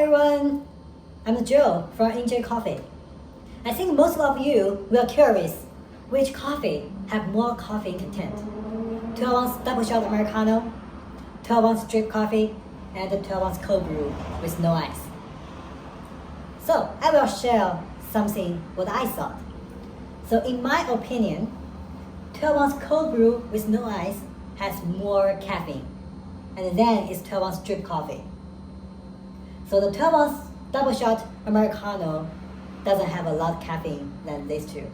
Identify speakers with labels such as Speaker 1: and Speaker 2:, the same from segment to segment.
Speaker 1: everyone, I'm Joe from NJ Coffee. I think most of you will curious which coffee have more caffeine content. 12-ounce double shot Americano, 12-ounce drip coffee, and the 12-ounce cold brew with no ice. So I will share something what I thought. So in my opinion, 12-ounce cold brew with no ice has more caffeine, and then it's 12-ounce drip coffee. So the 12-ounce double shot Americano doesn't have a lot of caffeine than these two.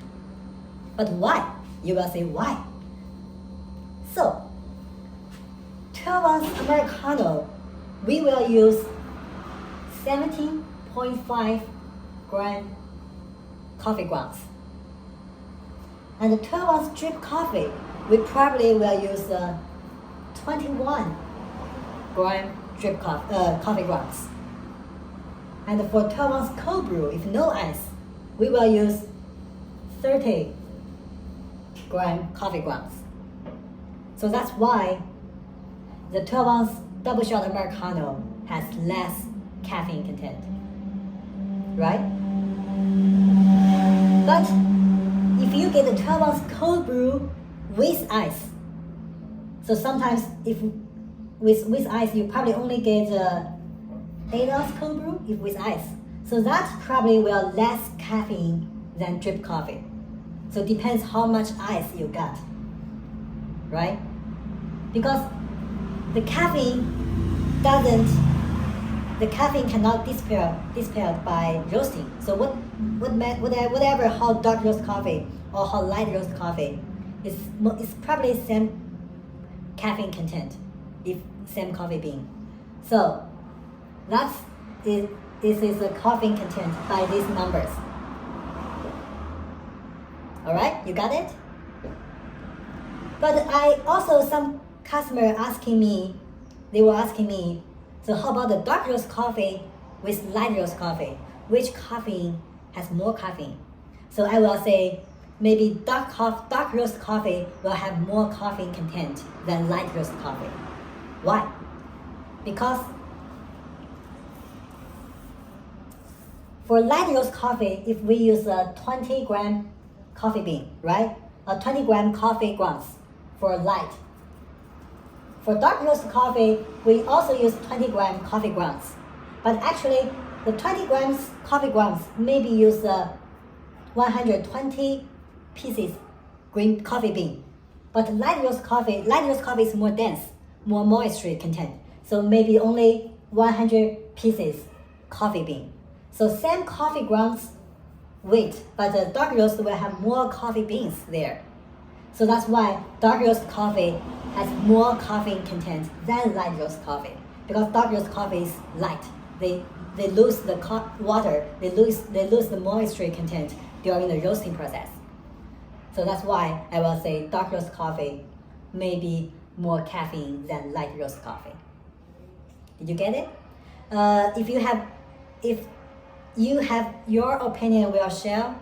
Speaker 1: But why? You will say why? So 12-ounce Americano, we will use 17.5 gram coffee grounds. And the 12-ounce drip coffee, we probably will use 21 gram drip coffee grounds. And for 12-ounce cold brew, if no ice, we will use 30 gram coffee grounds. So that's why the 12-ounce double shot Americano has less caffeine content, right? But if you get the 12-ounce cold brew with ice, so sometimes if with ice, you probably only get 8-ounce cold brew if with ice. So that probably will less caffeine than drip coffee. So it depends how much ice you got, right? Because the caffeine cannot disappear by roasting. So whatever hot dark roast coffee or hot light roast coffee is probably same caffeine content if same coffee bean. So this is the caffeine content by these numbers. All right, you got it? But I also, some customer they were asking me, so how about the dark roast coffee with light roast coffee? Which caffeine has more caffeine? So I will say maybe dark roast coffee will have more caffeine content than light roast coffee. Why? Because for light roast coffee, if we use a 20 gram coffee bean, right? 20 gram coffee grounds for light. For dark roast coffee, we also use 20 gram coffee grounds. But actually, the 20 grams coffee grounds maybe use 120 pieces green coffee bean. But light roast coffee is more dense, more moisture content. So maybe only 100 pieces coffee bean. So same coffee grounds weight, but the dark roast will have more coffee beans there. So that's why dark roast coffee has more caffeine content than light roast coffee. Because dark roast coffee is light. They lose the water, they lose the moisture content during the roasting process. So that's why I will say dark roast coffee may be more caffeine than light roast coffee. Did you get it? If you have your opinion will share,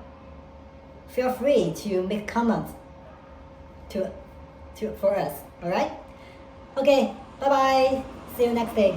Speaker 1: feel free to make comments for us, all right? Okay, bye-bye. See you next day.